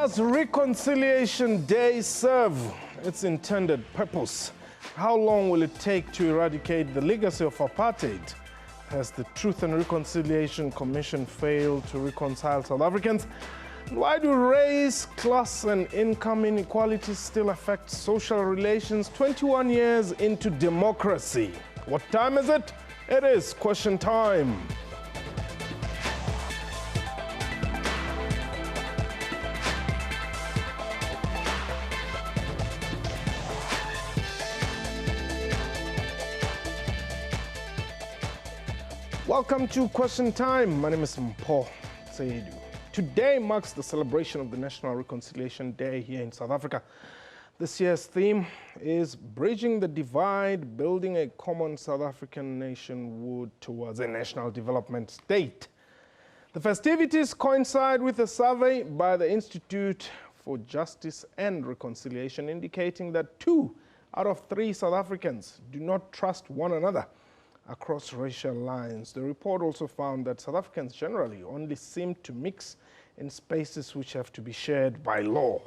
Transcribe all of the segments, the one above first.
Does Reconciliation Day serve its intended purpose? How long will it take to eradicate the legacy of apartheid? Has the Truth and Reconciliation Commission failed to reconcile South Africans? Why do race, class, and income inequalities still affect social relations 21 years into democracy? What time is it? It is question time. Welcome to Question Time. My name is Mpho Seidu. Today marks the celebration of the National Reconciliation Day here in South Africa. This year's theme is Bridging the Divide, Building a Common South African Nationhood Towards a National Development State. The festivities coincide with a survey by the Institute for Justice and Reconciliation indicating that 2 out of 3 South Africans do not trust one another across racial lines. The report also found that South Africans generally only seem to mix in spaces which have to be shared by law.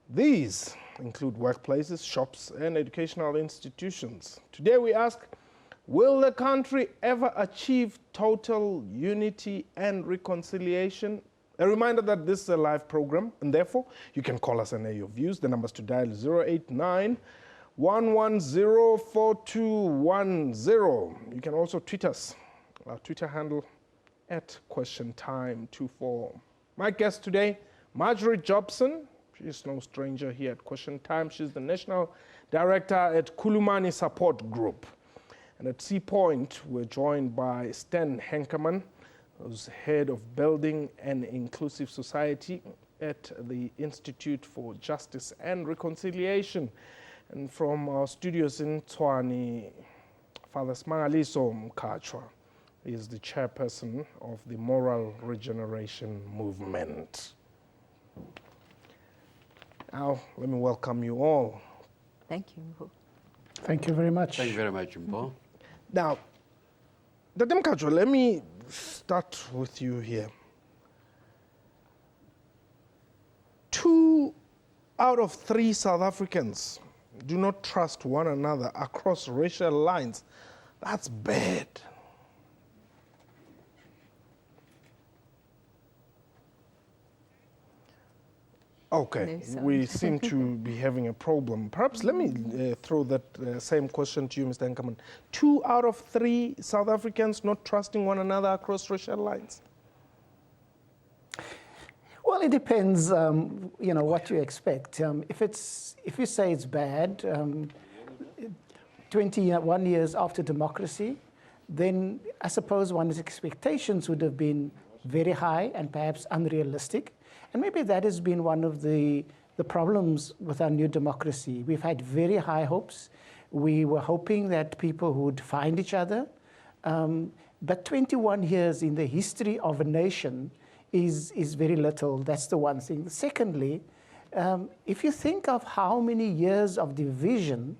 These include workplaces, shops, and educational institutions. Today we ask, will the country ever achieve total unity and reconciliation? A reminder that this is a live program, and therefore you can call us and air your views. The numbers to dial 089-110-4210. You can also tweet us. Our Twitter handle @QuestionTime24. My guest today, Marjorie Jobson. She is no stranger here at Question Time. She's the National Director at Kulumani Support Group. And at C Point, we're joined by Stan Henkerman, who's Head of Building an Inclusive Society at the Institute for Justice and Reconciliation. And from our studios in Tshwane, Father Smangaliso Mkhatshwa is the chairperson of the Moral Regeneration Movement. Now, let me welcome you all. Thank you, Mpho. Thank you very much. Thank you very much, Mpho. Now, Dr. Mkhatshwa, let me start with you here. 2 out of 3 South Africans do not trust one another across racial lines. That's bad. Okay, we seem to be having a problem. Perhaps let me throw that same question to you, Mr. Henkerman. 2 out of 3 South Africans not trusting one another across racial lines? Well, it depends, what you expect. If you say it's bad, 21 years after democracy, then I suppose one's expectations would have been very high and perhaps unrealistic. And maybe that has been one of the problems with our new democracy. We've had very high hopes. We were hoping that people would find each other. But 21 years in the history of a nation is very little. That's the one thing. Secondly, if you think of how many years of division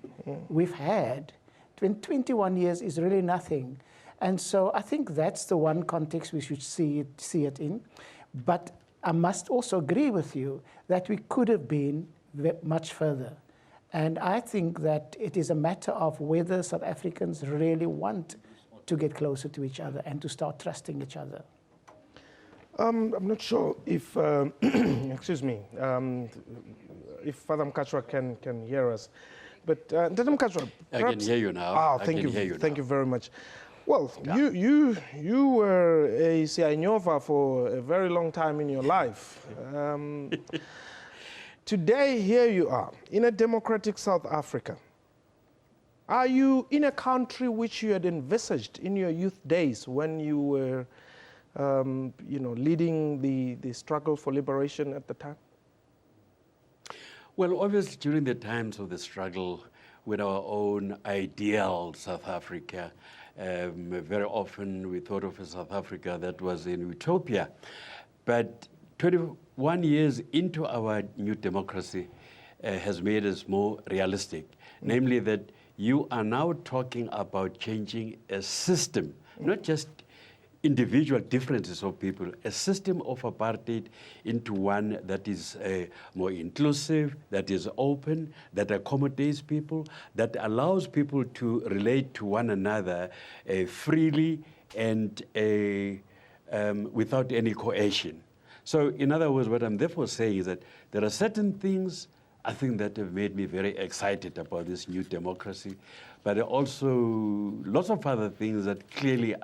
we've had, 21 years is really nothing. And so I think that's the one context we should see it in. But I must also agree with you that we could have been much further. And I think that it is a matter of whether South Africans really want to get closer to each other and to start trusting each other. I'm not sure if, excuse me, if Father Mkhatshwa can hear us. But Dr. Mkhatshwa, I can hear you now. Ah, thank you. Thank you very much. Well, yeah. you were a Sianyova for a very long time in your life. Today, here you are, in a democratic South Africa. Are you in a country which you had envisaged in your youth days when you were, leading the struggle for liberation at the time? Well, obviously, during the times of the struggle with our own ideal South Africa, very often we thought of a South Africa that was in utopia. But 21 years into our new democracy has made us more realistic, namely that you are now talking about changing a system, not just individual differences of people, a system of apartheid into one that is more inclusive, that is open, that accommodates people, that allows people to relate to one another freely and without any coercion. So in other words, what I'm therefore saying is that there are certain things I think that have made me very excited about this new democracy, but also lots of other things that clearly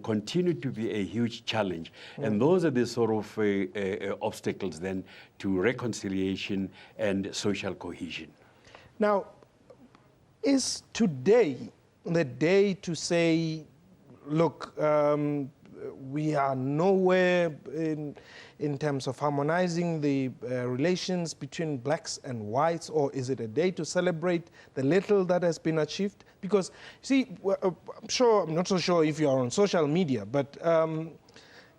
continue to be a huge challenge. And those are the sort of obstacles then to reconciliation and social cohesion. Now, is today the day to say, look, we are nowhere in terms of harmonizing the relations between blacks and whites, or is it a day to celebrate the little that has been achieved? Because, see, I'm not so sure if you are on social media, but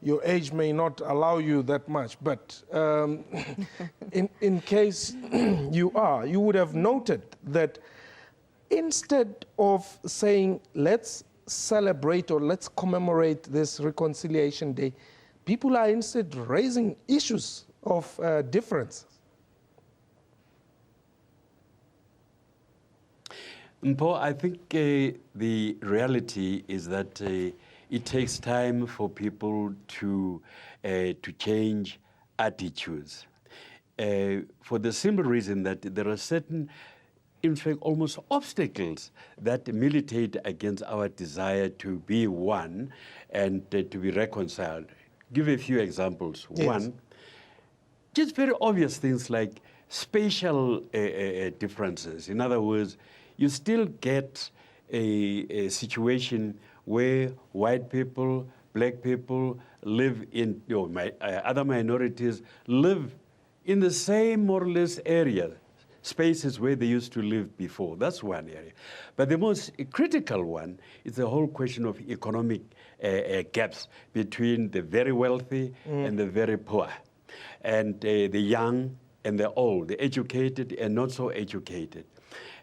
your age may not allow you that much. But in case you are, you would have noted that instead of saying, let's celebrate or let's commemorate this Reconciliation Day, people are instead raising issues of difference. Paul, I think the reality is that it takes time for people to change attitudes, for the simple reason that there are certain, in fact, almost obstacles that militate against our desire to be one and to be reconciled. Give a few examples. Yes. One, just very obvious things like spatial differences. In other words, you still get a situation where white people, black people live in, other minorities live in the same more or less area, spaces where they used to live before. That's one area. But the most critical one is the whole question of economic gaps between the very wealthy and the very poor, and the young and the old, the educated and not so educated.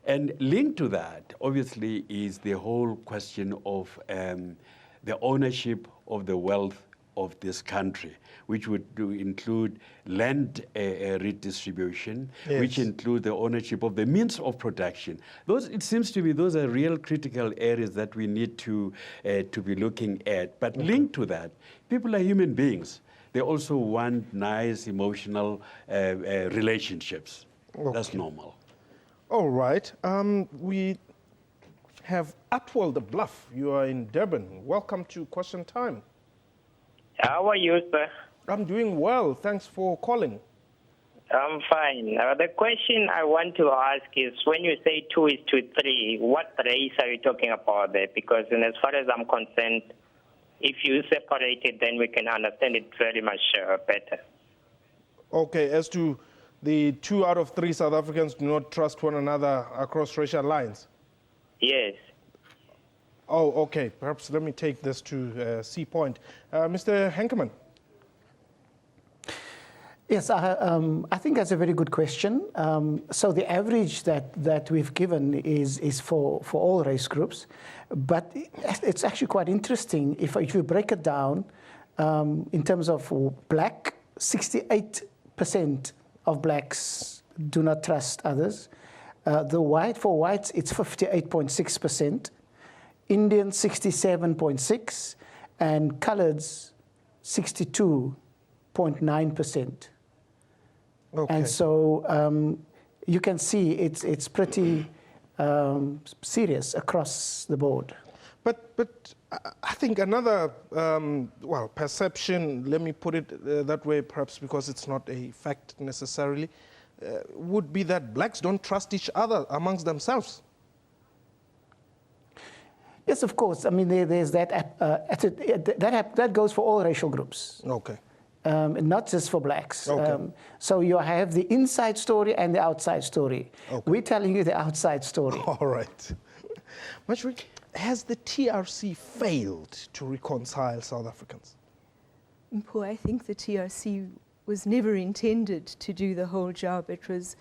And linked to that, obviously, is the whole question of the ownership of the wealth of this country, which would include land redistribution, yes, which include the ownership of the means of production. Those, it seems to me, those are real critical areas that we need to be looking at. But linked to that, people are human beings. They also want nice emotional relationships. Okay. That's normal. All right. We have Atwell the Bluff. You are in Durban. Welcome to Question Time. How are you, sir? I'm doing well. Thanks for calling. I'm fine. The question I want to ask is, when you say 2:3, what race are you talking about there? Because as far as I'm concerned, if you separate it, then we can understand it very much better. Okay, as to the 2 out of 3 South Africans do not trust one another across racial lines? Yes. Oh, okay. Perhaps let me take this to C point. Mr. Henkemann. Yes, I think that's a very good question. So the average that we've given is for all race groups, but it's actually quite interesting. If you break it down, in terms of black, 68% of blacks do not trust others. For whites, it's 58.6%. Indians, 67.6%, and coloreds, 62.9%. Okay. And so you can see it's pretty serious across the board. But I think another, perception, let me put it that way, perhaps because it's not a fact necessarily, would be that blacks don't trust each other amongst themselves. Yes, of course. I mean, there's that goes for all racial groups. Okay. Not just for blacks. Okay. So you have the inside story and the outside story. Okay. We're telling you the outside story. All right. Mashri, has the TRC failed to reconcile South Africans? Paul, I think the TRC was never intended to do the whole job. It was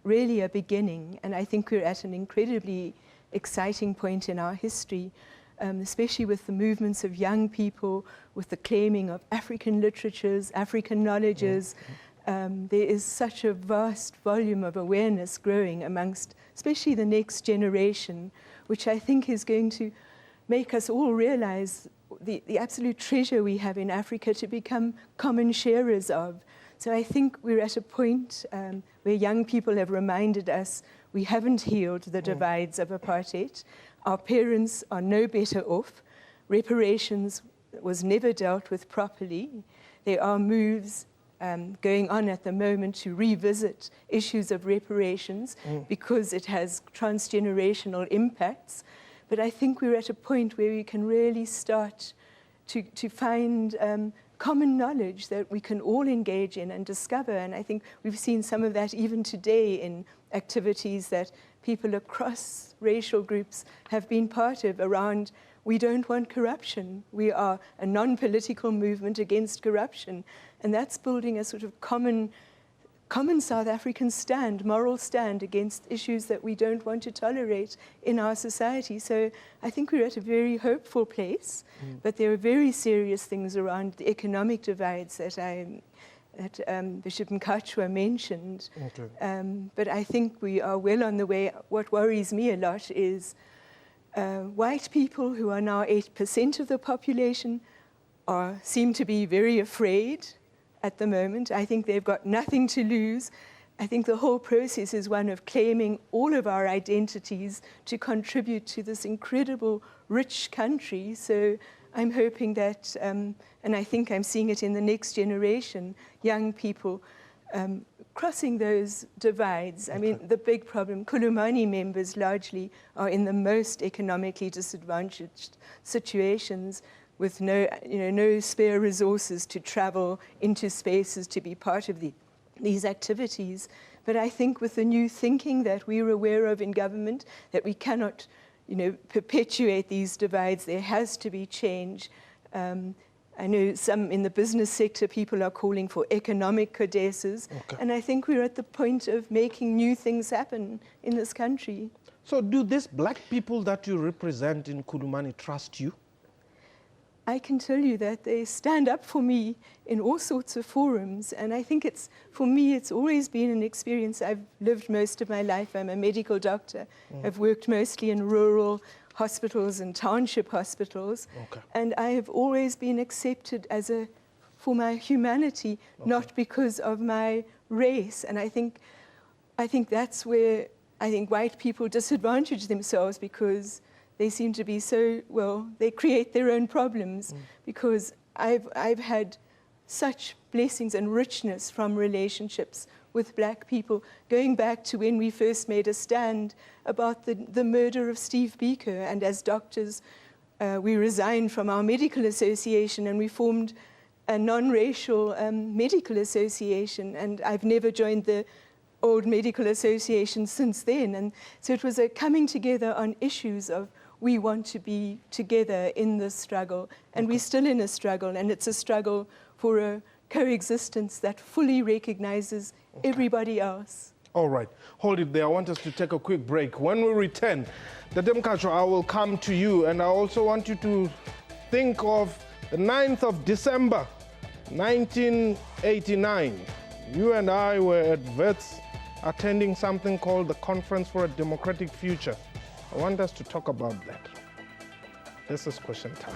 really a beginning, and I think we're at an incredibly exciting point in our history. especially with the movements of young people, with the claiming of African literatures, African knowledges. There is such a vast volume of awareness growing amongst, especially the next generation, which I think is going to make us all realize the absolute treasure we have in Africa to become common sharers of. So I think we're at a point where young people have reminded us we haven't healed the divides of apartheid. Our parents are no better off. Reparations was never dealt with properly. There are moves going on at the moment to revisit issues of reparations because it has transgenerational impacts. But I think we're at a point where we can really start to find common knowledge that we can all engage in and discover. And I think we've seen some of that even today in activities that people across racial groups have been part of around we don't want corruption. We are a non-political movement against corruption. And that's building a sort of common South African stand, moral stand against issues that we don't want to tolerate in our society. So I think we're at a very hopeful place, but there are very serious things around the economic divides that Bishop Mkhatshwa mentioned. Okay. But I think we are well on the way. What worries me a lot is white people, who are now 8% of the population, seem to be very afraid at the moment. I think they've got nothing to lose. I think the whole process is one of claiming all of our identities to contribute to this incredible, rich country. So I'm hoping that, and I think I'm seeing it in the next generation, young people crossing those divides. I mean, the big problem, Kulumani members largely are in the most economically disadvantaged situations, with no spare resources to travel into spaces to be part of these activities. But I think with the new thinking that we're aware of in government, that we cannot, perpetuate these divides, there has to be change. I know some in the business sector, people are calling for economic codesas. Okay. And I think we're at the point of making new things happen in this country. So do these black people that you represent in Kulumani trust you? I can tell you that they stand up for me in all sorts of forums. And I think for me, it's always been an experience. I've lived most of my life. I'm a medical doctor. I've worked mostly in rural hospitals and township hospitals. Okay. And I have always been accepted for my humanity, not because of my race. And I think that's where I think white people disadvantage themselves, because they seem to be they create their own problems, because I've had such blessings and richness from relationships with black people, going back to when we first made a stand about the murder of Steve Biko. And as doctors, we resigned from our medical association and we formed a non-racial medical association. And I've never joined the old medical association since then. And so it was a coming together on issues of we want to be together in this struggle, and we're still in a struggle, and it's a struggle for a coexistence that fully recognizes everybody else. All right, hold it there. I want us to take a quick break. When we return, Mkhatshwa, I will come to you, and I also want you to think of the 9th of December, 1989. You and I were at Wits attending something called the Conference for a Democratic Future. I want us to talk about that. This is question time.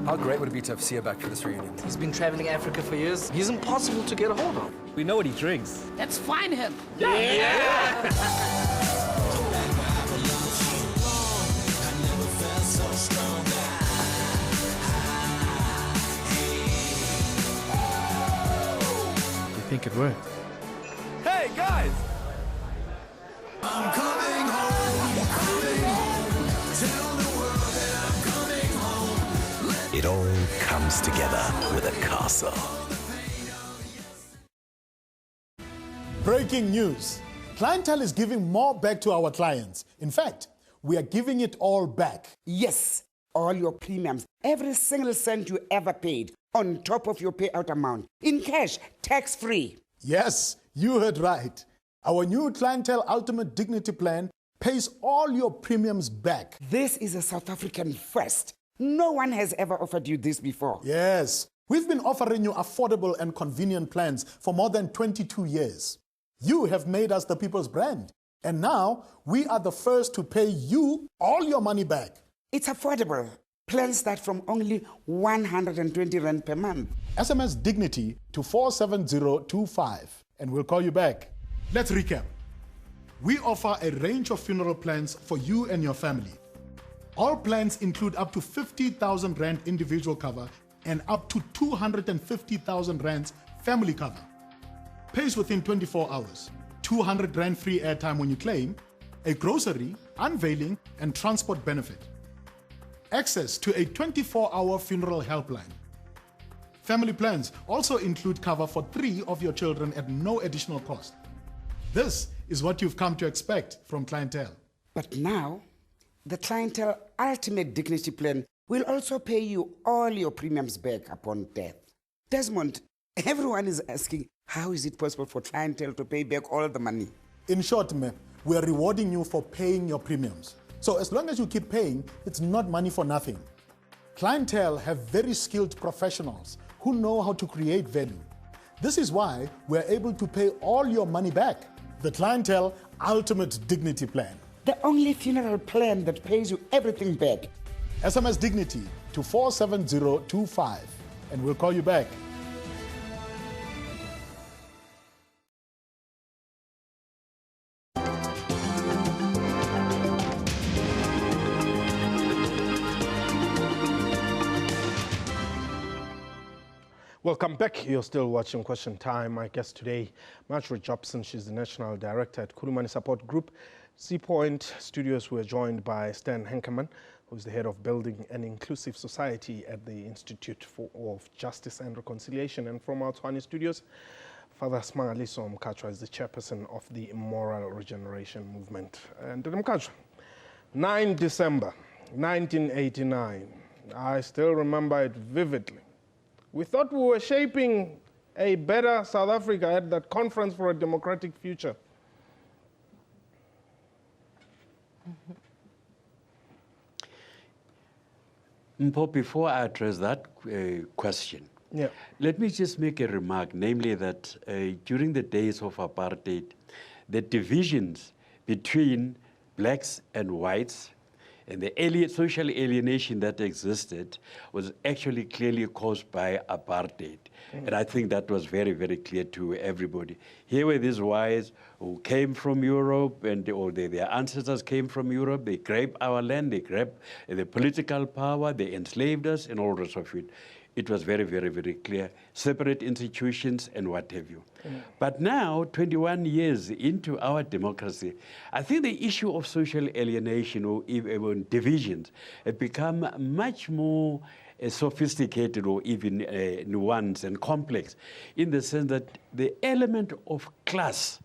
How great would it be to have Sia back for this reunion? He's been traveling Africa for years. He's impossible to get a hold of. We know what he drinks. Let's find him. Yeah! You think it worked? Hey, guys! I'm coming home, coming home. Tell the world that I'm coming home. It all comes together with a castle. Breaking news. Clientele is giving more back to our clients. In fact, we are giving it all back. Yes, all your premiums, every single cent you ever paid, on top of your payout amount, in cash, tax-free. Yes, you heard right. Our new Clientele Ultimate Dignity Plan pays all your premiums back. This is a South African first. No one has ever offered you this before. Yes, we've been offering you affordable and convenient plans for more than 22 years. You have made us the people's brand. And now, we are the first to pay you all your money back. It's affordable. Plans start from only 120 Rand per month. SMS Dignity to 47025 and we'll call you back. Let's recap. We offer a range of funeral plans for you and your family. All plans include up to 50,000 Rand individual cover and up to 250,000 Rands family cover. Pays within 24 hours. 200 Rand free airtime when you claim, a grocery, unveiling, and transport benefit. Access to a 24-hour funeral helpline. Family plans also include cover for 3 of your children at no additional cost. This is what you've come to expect from Clientele. But now, the Clientele Ultimate Dignity Plan will also pay you all your premiums back upon death. Desmond, everyone is asking, how is it possible for Clientele to pay back all the money? In short, we are rewarding you for paying your premiums. So as long as you keep paying, it's not money for nothing. Clientele have very skilled professionals who know how to create value. This is why we're able to pay all your money back. The Clientele Ultimate Dignity Plan. The only funeral plan that pays you everything back. SMS Dignity to 47025 and we'll call you back. Welcome back. You're still watching Question Time. My guest today, Marjorie Jobson. She's the National Director at Kulumani Support Group. Point Studios, we're joined by Stan Henkerman, who's the head of Building an Inclusive Society at the Institute of Justice and Reconciliation. And from our Tshwane Studios, Father Smangaliso Mkachwa is the chairperson of the Moral Regeneration Movement. And Mkachwa, 9 December 1989, I still remember it vividly. We thought we were shaping a better South Africa at that Conference for a Democratic Future. Mpo, before I address that question, let me just make a remark, namely that during the days of apartheid, the divisions between blacks and whites and the social alienation that existed was actually clearly caused by apartheid. And I think that was very, very clear to everybody. Here were these whites who came from Europe, or their ancestors came from Europe. They grabbed our land, they grabbed the political power, they enslaved us, and all the rest of it. It was very, very, very clear. Separate institutions and what have you. But now, 21 years into our democracy, I think the issue of social alienation or even divisions have become much more sophisticated or even nuanced and complex, in the sense that the element of class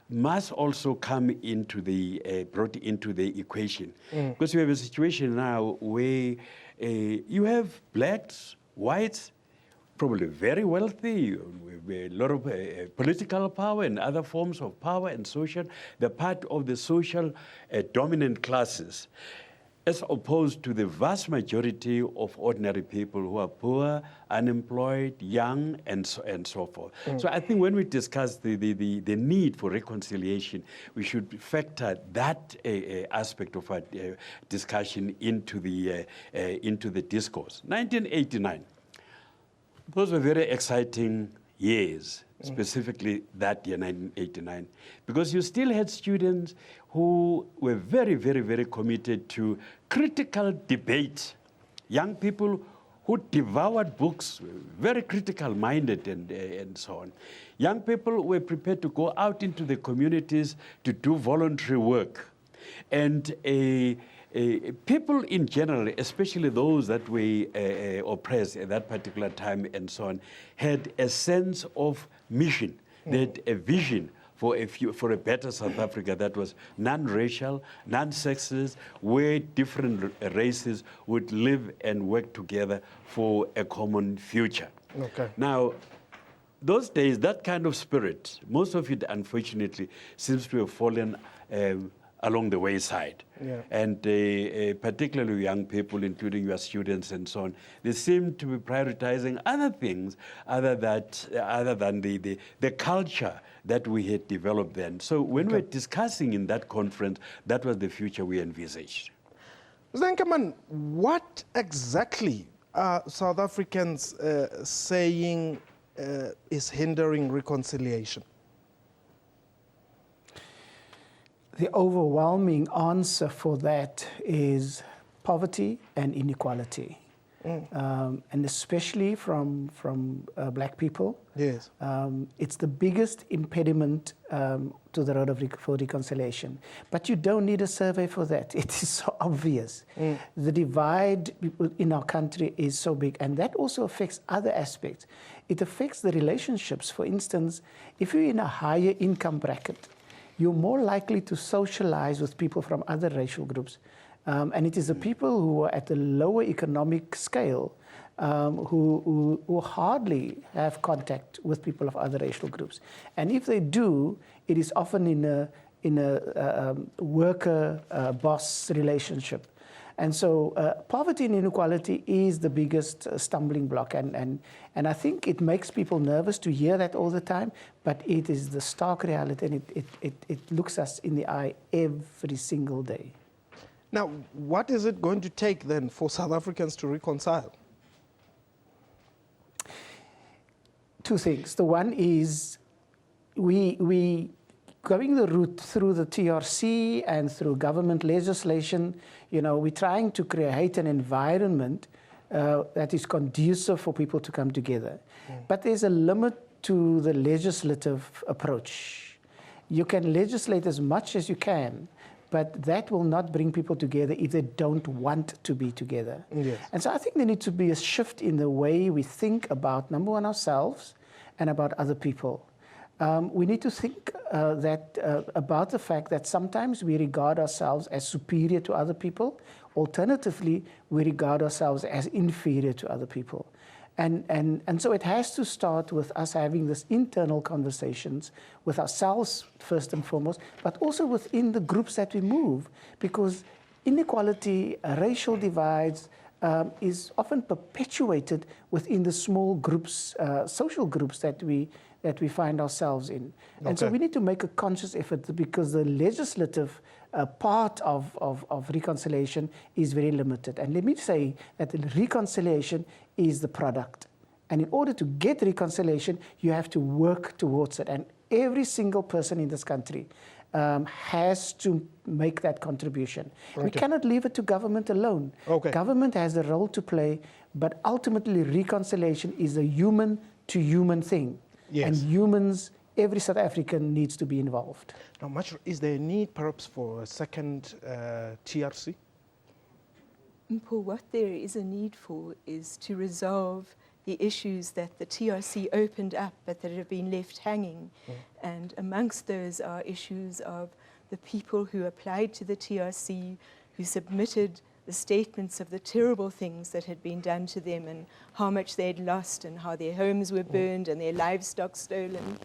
must also come into the brought into the equation. Because we have a situation now where you have blacks, whites, probably very wealthy, with a lot of political power and other forms of power and social, the part of the social dominant classes, as opposed to the vast majority of ordinary people who are poor, unemployed, young, and so forth. So I think when we discuss the need for reconciliation, we should factor that aspect of our discussion into the discourse. 1989, those were very exciting years, specifically that year, 1989, because you still had students who were very, very, very committed to critical debate, young people who devoured books, very critical-minded and so on. Young people were prepared to go out into the communities to do voluntary work. And people in general, especially those that were oppressed at that particular time and so on, had a sense of mission. They had a vision for a better South Africa that was non-racial, non-sexist, where different races would live and work together for a common future. Okay. Now, those days, that kind of spirit, most of it, unfortunately, seems to have fallen along the wayside. Yeah. And particularly young people, including your students and so on, they seem to be prioritizing other things other than the culture that we had developed then. So when we're discussing in that conference, that was the future we envisaged. Mr. Nkeman, what exactly are South Africans saying is hindering reconciliation? The overwhelming answer for that is poverty and inequality, and especially from black people. Yes. It's the biggest impediment to the road for reconciliation. But you don't need a survey for that. It is so obvious. The divide in our country is so big, and that also affects other aspects. It affects the relationships. For instance, if you're in a higher income bracket, you're more likely to socialize with people from other racial groups. And it is the people who are at the lower economic scale who hardly have contact with people of other racial groups. And if they do, it is often in a worker-boss relationship. And so poverty and inequality is the biggest stumbling block. And I think it makes people nervous to hear that all the time, but it is the stark reality, and it looks us in the eye every single day. Now, what is it going to take then for South Africans to reconcile? Two things. The one is we going the route through the TRC and through government legislation. You know, we're trying to create an environment that is conducive for people to come together. But there's a limit to the legislative approach. You can legislate as much as you can, but that will not bring people together if they don't want to be together. Yes. And so I think there needs to be a shift in the way we think about, number one, ourselves and about other people. We need to think about the fact that sometimes we regard ourselves as superior to other people. Alternatively, we regard ourselves as inferior to other people. And so it has to start with us having this internal conversations with ourselves first and foremost, but also within the groups that we move, because inequality, racial divides, is often perpetuated within the small groups, social groups that we find ourselves in. And so we need to make a conscious effort, because the legislative part of reconciliation is very limited. And let me say that reconciliation is the product. And in order to get reconciliation, you have to work towards it. And every single person in this country has to make that contribution. We cannot leave it to government alone. Government has a role to play, but ultimately reconciliation is a human-to-human thing. Yes. And humans, every South African needs to be involved. Now, is there a need perhaps for a second TRC? Paul, what there is a need for is to resolve the issues that the TRC opened up but that have been left hanging. And amongst those are issues of the people who applied to the TRC, who submitted the statements of the terrible things that had been done to them and how much they'd lost and how their homes were burned and their livestock stolen.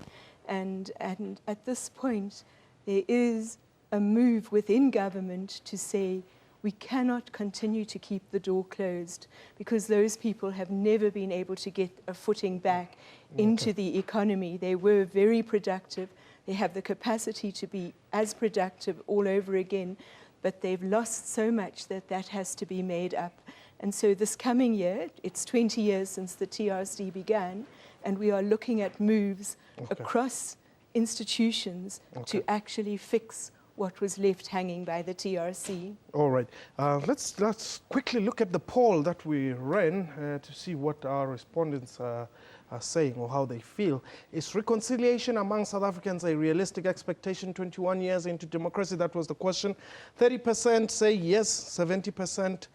And at this point, there is a move within government to say, we cannot continue to keep the door closed, because those people have never been able to get a footing back into the economy. They were very productive. They have the capacity to be as productive all over again, but they've lost so much that has to be made up. And so this coming year, it's 20 years since the TRC began, and we are looking at moves across institutions to actually fix what was left hanging by the TRC. All right. Let's quickly look at the poll that we ran to see what our respondents are saying or how they feel. Is reconciliation among South Africans a realistic expectation 21 years into democracy? That was the question. 30% say yes, 70%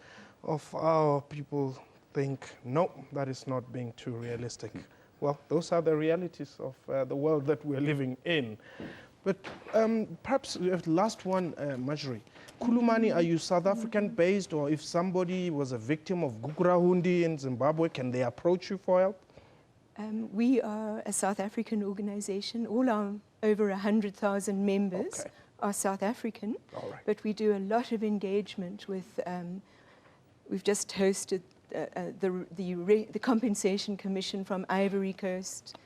of our people think no, that is not being too realistic. Well, those are the realities of the world that we're living in. But perhaps the last one, Marjorie. Kulumani, are you South African based, or if somebody was a victim of Gukurahundi in Zimbabwe, can they approach you for help? We are a South African organization. All our over 100,000 members are South African, but we do a lot of engagement with, we've just hosted the Compensation Commission from Ivory Coast.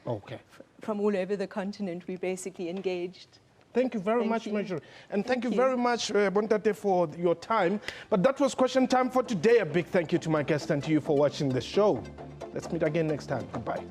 From all over the continent, we basically engaged. Thank you very much, Marjorie. And thank you very much, Bontate, for your time. But that was question time for today. A big thank you to my guest and to you for watching the show. Let's meet again next time. Goodbye.